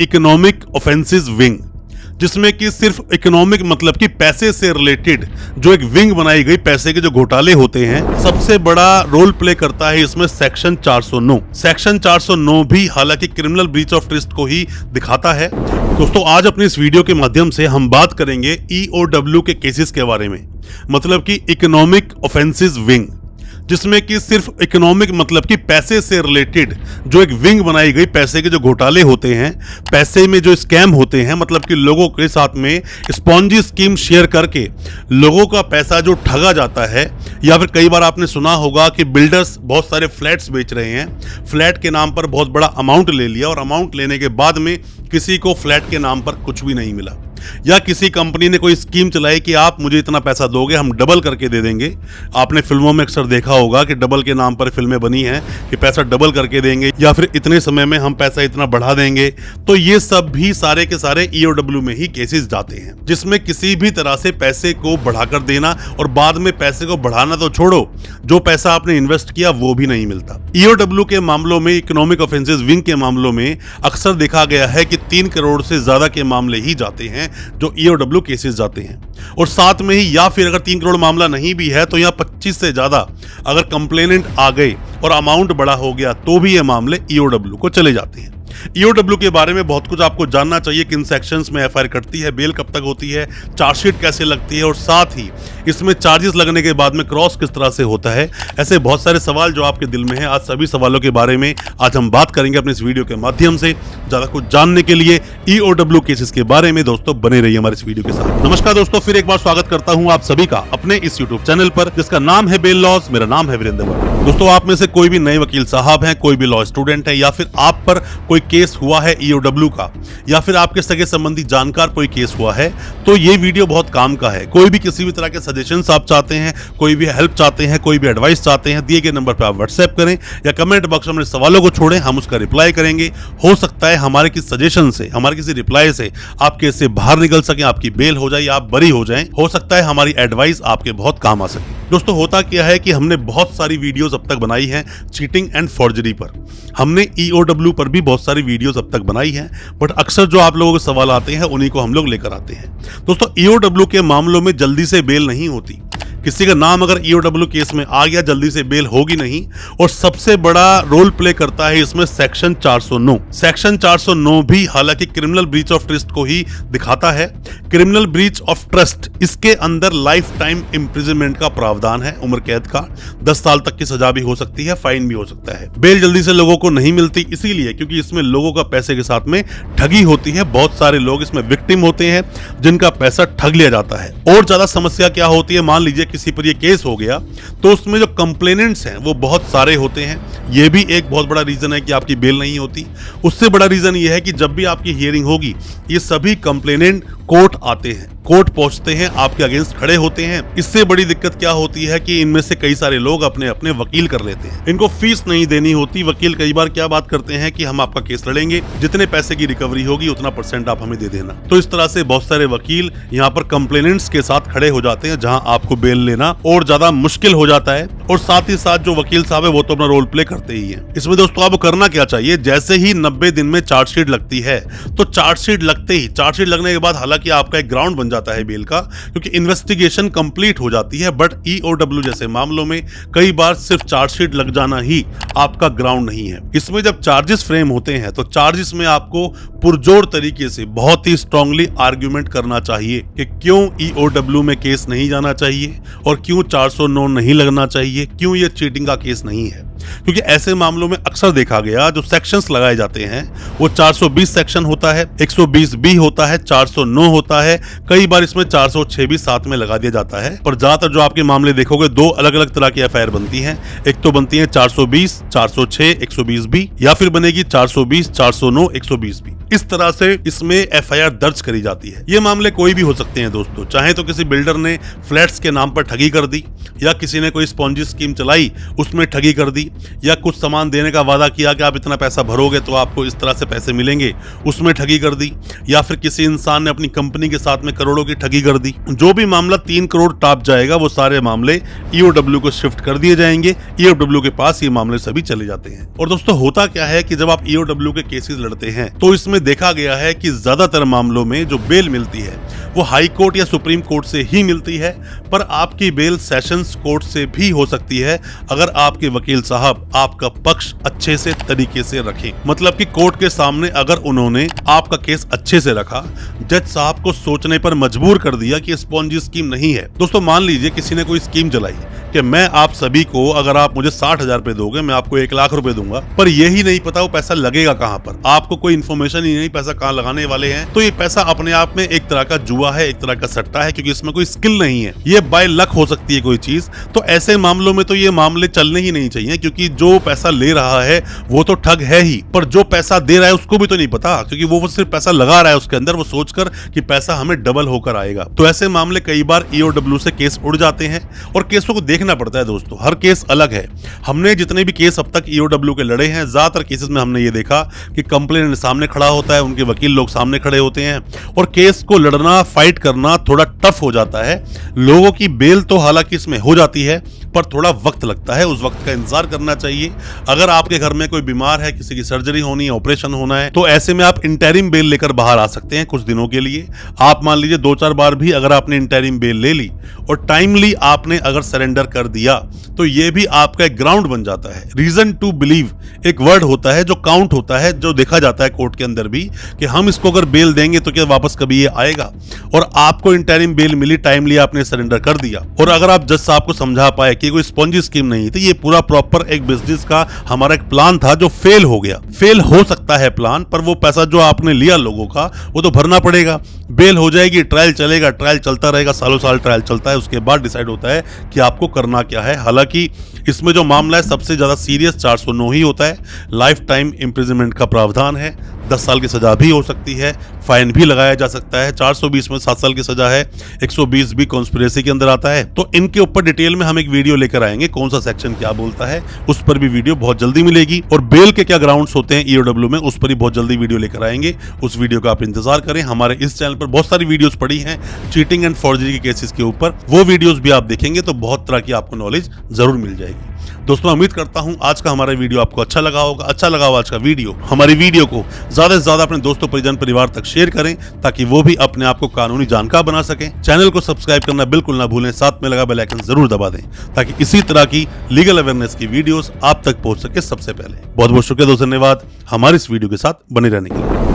Economic offences wing, जिसमें कि सिर्फ इकोनॉमिक मतलब कि पैसे से रिलेटेड जो एक विंग बनाई गई, पैसे के जो घोटाले होते हैं, सबसे बड़ा रोल प्ले करता है इसमें सेक्शन 409। सेक्शन 409 भी हालांकि क्रिमिनल ब्रीच ऑफ ट्रस्ट को ही दिखाता है। दोस्तों, आज अपनी इस वीडियो के माध्यम से हम बात करेंगे EOW के केसेस के बारे में, मतलब कि इकोनॉमिक ऑफेंसेस विंग, जिसमें कि सिर्फ इकोनॉमिक मतलब कि पैसे से रिलेटेड जो एक विंग बनाई गई, पैसे के जो घोटाले होते हैं, पैसे में जो स्कैम होते हैं, मतलब कि लोगों के साथ में स्पॉन्जी स्कीम शेयर करके लोगों का पैसा जो ठगा जाता है। या फिर कई बार आपने सुना होगा कि बिल्डर्स बहुत सारे फ्लैट्स बेच रहे हैं, फ्लैट के नाम पर बहुत बड़ा अमाउंट ले लिया और अमाउंट लेने के बाद में किसी को फ्लैट के नाम पर कुछ भी नहीं मिला, या किसी कंपनी ने कोई स्कीम चलाई कि आप मुझे इतना पैसा दोगे, हम डबल करके दे देंगे। आपने फिल्मों में अक्सर देखा होगा कि डबल के नाम पर फिल्में बनी हैं कि पैसा डबल करके देंगे, या फिर इतने समय में हम पैसा इतना बढ़ा देंगे। तो ये सब भी सारे के सारे EOW में ही केसेस जाते हैं, जिसमें किसी भी तरह से पैसे को बढ़ाकर देना और बाद में पैसे को बढ़ाना तो छोड़ो, जो पैसा आपने इन्वेस्ट किया वो भी नहीं मिलता। EOW के मामलों में, इकोनॉमिक ऑफेंसेस विंग के मामलों में अक्सर देखा गया है कि 3 करोड़ से ज्यादा के मामले ही जाते हैं जो EOW केसेस जाते हैं। और साथ में ही, या फिर अगर 3 करोड़ मामला नहीं भी है तो यहाँ 25 से ज्यादा अगर कंप्लेनेंट आ गए और अमाउंट बड़ा हो गया तो भी ये मामले EOW को चले जाते हैं। EOW के बारे में बहुत कुछ आपको जानना चाहिए, किन सेक्शंस में FIR कटती है, बेल कब तक होती है, चार्जशीट कैसे लगती है, और साथ ही इसमें चार्जेस लगने के बाद में क्रॉस किस तरह से होता है। ऐसे बहुत सारे सवाल जो आपके दिल में हैं, आज सभी सवालों के बारे में आज हम बात करेंगे अपने इस वीडियो के माध्यम से। ज्यादा कुछ जानने के लिए EOW केसेस के बारे में दोस्तों बने रहिए हमारे इस वीडियो के साथ। नमस्कार दोस्तों, फिर एक बार स्वागत करता हूं आप सभी का अपने इस यूट्यूब चैनल पर, जिसका नाम है बेल लॉज। मेरा नाम है वीरेंद्र वर्मा। दोस्तों, आप में से कोई भी नए वकील साहब हैं, कोई भी लॉ स्टूडेंट है, या फिर आप पर कोई केस हुआ है EOW का, या फिर आपके सगे संबंधी जानकार कोई केस हुआ है, तो ये वीडियो बहुत काम का है। कोई भी किसी भी तरह के सजेशंस आप चाहते हैं, कोई भी हेल्प चाहते हैं, कोई भी एडवाइस चाहते हैं, दिए गए नंबर पर आप व्हाट्सएप करें या कमेंट बॉक्स में अपने सवालों को छोड़ें, हम उसका रिप्लाई करेंगे। हो सकता है हमारे किसी सजेशन से, हमारे किसी रिप्लाई से आप केस से बाहर निकल सकें, आपकी बेल हो जाए या आप बरी हो जाएं। हो सकता है हमारी एडवाइस आपके बहुत काम आ सके। दोस्तों, होता क्या है कि हमने बहुत सारी वीडियोस अब तक बनाई हैं चीटिंग एंड फॉर्जरी पर, हमने EOW पर भी बहुत सारी वीडियोस अब तक बनाई हैं, बट अक्सर जो आप लोगों के सवाल आते हैं उन्हीं को हम लोग लेकर आते हैं। दोस्तों, EOW के मामलों में जल्दी से बेल नहीं होती। किसी का नाम अगर EOW केस में आ गया, जल्दी से बेल होगी नहीं। और सबसे बड़ा रोल प्ले करता है इसमें सेक्शन 409। सेक्शन 409 भी हालांकि क्रिमिनल ब्रीच ऑफ ट्रस्ट को ही दिखाता है। क्रिमिनल ब्रीच ऑफ ट्रस्ट, इसके अंदर लाइफ टाइम इम्प्रिजनमेंट का प्रावधान है, उम्र कैद का, 10 साल तक की सजा भी हो सकती है, फाइन भी हो सकता है। बेल जल्दी से लोगों को नहीं मिलती, इसीलिए क्योंकि इसमें लोगों का पैसे के साथ में ठगी होती है। बहुत सारे लोग इसमें विक्टिम होते हैं जिनका पैसा ठग लिया जाता है। और ज्यादा समस्या क्या होती है, मान लीजिए किसी पर ये केस हो गया तो उसमें जो कंप्लेनेंट्स हैं वो बहुत सारे होते हैं। ये भी एक बहुत बड़ा रीजन है कि आपकी बेल नहीं होती। उससे बड़ा रीजन ये है कि जब भी आपकी हियरिंग होगी, ये सभी कंप्लेनेंट कोर्ट आते हैं, कोर्ट पहुंचते हैं, आपके अगेंस्ट खड़े होते हैं। इससे बड़ी दिक्कत क्या होती है कि इनमें से कई सारे लोग अपने अपने वकील कर लेते हैं, इनको फीस नहीं देनी होती। वकील कई बार क्या बात करते हैं कि हम आपका केस लड़ेंगे, जितने पैसे की रिकवरी होगी उतना % आप हमें दे देना। तो इस तरह से बहुत सारे वकील यहाँ पर कंप्लेनेंट्स के साथ खड़े हो जाते हैं, जहां आपको बेल लेना और ज्यादा मुश्किल हो जाता है। और साथ ही साथ जो वकील साहब है वो तो अपना रोल प्ले करते ही है। इसमें दोस्तों आपको करना क्या चाहिए, जैसे ही 90 दिन में चार्जशीट लगती है, तो चार्जशीट लगते ही, चार्जशीट लगने के बाद हालांकि आपका एक ग्राउंड बन जाता है बेल का, क्योंकि इन्वेस्टिगेशन कंप्लीट हो जाती है। बट EOW जैसे मामलों में कई बार सिर्फ चार्जशीट लग जाना ही आपका ग्राउंड नहीं है। इसमें जब चार्जेस फ्रेम होते हैं तो चार्जेस में आपको पुरजोर तरीके से बहुत ही स्ट्रांगली आर्ग्यूमेंट करना चाहिए कि क्यों EOW में केस नहीं जाना चाहिए और क्यों 409 नहीं लगना चाहिए, क्यों ये चीटिंग का केस नहीं है। क्योंकि ऐसे मामलों में अक्सर देखा गया जो सेक्शंस लगाए जाते हैं वो 420 सेक्शन होता है, 120B होता है, 409 होता है, कई बार इसमें 406 भी साथ में लगा दिया जाता है। पर ज्यादातर जो आपके मामले देखोगे, 2 अलग अलग तरह की FIR बनती हैं। एक तो बनती है 420, 406, 120B, या फिर बनेगी 420, 409, 120B। इस तरह से इसमें FIR दर्ज करी जाती है। ये मामले कोई भी हो सकते हैं दोस्तों, चाहे तो किसी बिल्डर ने फ्लैट्स के नाम पर ठगी कर दी, या किसी ने कोई स्पॉन्जी स्कीम चलाई उसमें ठगी कर दी, या कुछ सामान देने का वादा किया कि आप इतना पैसा भरोगे तो आपको इस तरह से पैसे मिलेंगे, उसमें ठगी कर दी। या फिर किसी इंसान ने अपनी कंपनी के साथ में करोड़ों की ठगी कर दी। जो भी मामला 3 करोड़ टॉप जाएगा वो सारे मामले ईओडब्ल्यू को शिफ्ट कर दिए जाएंगे। ईओडब्ल्यू के पास ये मामले सभी चले जाते हैं। और दोस्तों होता क्या है कि जब आप ईओडब्ल्यू के केसेस लड़ते हैं तो इसमें देखा गया है कि ज्यादातर मामलों में जो बेल मिलती है वो हाई कोर्ट या सुप्रीम कोर्ट से ही मिलती है, पर आपकी बेल सेशंस कोर्ट से भी हो सकती है अगर आपके वकील साहब आपका पक्ष अच्छे से तरीके से रखें। मतलब कि कोर्ट के सामने अगर उन्होंने आपका केस अच्छे से रखा, जज साहब को सोचने पर मजबूर कर दिया कि स्पॉन्जी स्कीम नहीं है। दोस्तों मान लीजिए किसी ने कोई स्कीम चलाई कि मैं आप सभी को, अगर आप मुझे 60,000 रुपए दोगे मैं आपको 1 लाख रुपए दूंगा, पर यही नहीं पता वो पैसा लगेगा कहां पर, आपको कोई इन्फॉर्मेशन ही नहीं पैसा कहां लगाने वाले हैं, तो ये पैसा अपने आप में एक तरह का जुआ है, एक तरह का सट्टा है, क्योंकि इसमें कोई स्किल नहीं है, ये बाय लक हो सकती है कोई चीज। तो ऐसे मामलों में तो ये मामले चलने ही नहीं चाहिए, क्योंकि जो पैसा ले रहा है वो तो ठग है ही, पर जो पैसा दे रहा है उसको भी तो नहीं पता, क्योंकि वो सिर्फ पैसा लगा रहा है उसके अंदर, वो सोचकर कि पैसा हमें डबल होकर आएगा। तो ऐसे मामले कई बार ईओडब्ल्यू से केस उड़ जाते हैं और केसों को देखना पड़ता है। दोस्तों हर केस अलग है। हमने जितने भी केस अब तक ईओडब्ल्यू के लड़े हैं, ज्यादातर केसेस में हमने ये देखा कि कंप्लेनेंट सामने खड़ा होता है, उनके वकील लोग सामने खड़े होते हैं और केस को लड़ना, फाइट करना थोड़ा टफ हो जाता है। लोगों की बेल तो हालांकि इसमें हो जाती है, पर थोड़ा वक्त लगता है, उस वक्त का इंतजार करना चाहिए। अगर आपके घर में कोई बीमार है, किसी की सर्जरी होनी है, ऑपरेशन होना है, तो ऐसे में आप इंटरिम बेल लेकर बाहर आ सकते हैं कुछ दिनों के लिए। आप मान लीजिए 2-4 बार भी अगर आपने इंटरिम बेल ले ली और टाइमली आपने अगर सरेंडर कर दिया तो ये भी आपका एक ग्राउंड बन जाता है। रीजन टू बिलीव एक वर्ड होता है जो काउंट होता है, जो देखा जाता है कोर्ट के अंदर भी, कि हम इसको अगर बेल देंगे तो क्या वापस कभी ये आएगा। और आपको इंटरिम बेल मिली, टाइमली आपने सरेंडर कर दिया, और अगर आप जज साहब को समझा पाए कि कोई स्पॉन्जी स्कीम नहीं थी, ये पूरा प्रॉपर एक बिजनेस का हमारा एक प्लान था जो फेल हो गया। फेल हो सकता है प्लान, पर वो पैसा जो आपने लिया लोगों का वो तो भरना पड़ेगा। बेल हो जाएगी, ट्रायल चलेगा, ट्रायल चलता रहेगा, सालों साल ट्रायल चलता है, उसके बाद डिसाइड होता है कि आपको करना क्या है। हालांकि इसमें जो मामला है सबसे ज्यादा सीरियस 409 ही होता है, लाइफ टाइम इम्प्रिजनमेंट का प्रावधान है, 10 साल की सजा भी हो सकती है, फाइन भी लगाया जा सकता है। 420 में 7 साल की सजा है, 120 भी कॉन्स्पिरेसी के अंदर आता है। तो इनके ऊपर डिटेल में हम एक वीडियो लेकर आएंगे, कौन सा सेक्शन क्या बोलता है, उस पर भी वीडियो बहुत जल्दी मिलेगी। और बेल के क्या ग्राउंड्स होते हैं ईओडब्ल्यू में, उस पर ही बहुत जल्दी वीडियो लेकर आएंगे। उस वीडियो का आप इंतजार करें। हमारे इस चैनल पर बहुत सारी वीडियोस पड़ी हैं चीटिंग एंड फॉर्जरी के केसेस के ऊपर, वो वीडियोस भी आप देखेंगे तो बहुत तरह की आपको नॉलेज जरूर मिल जाएगी। दोस्तों उम्मीद करता हूं आज का हमारा वीडियो आपको अच्छा लगा होगा। अच्छा लगा हो आज का वीडियो, हमारी वीडियो को ज्यादा से ज्यादा अपने दोस्तों, परिजन, परिवार तक शेयर करें ताकि वो भी अपने आप को कानूनी जानकार बना सकें। चैनल को सब्सक्राइब करना बिल्कुल ना भूलें, साथ में लगा बेल आइकन जरूर दबा दें ताकि इसी तरह की लीगल अवेयरनेस की वीडियोस आप तक पहुंच सके सबसे पहले। बहुत बहुत शुक्रिया दोस्तों, धन्यवाद हमारे इस वीडियो के साथ बने रहने के लिए।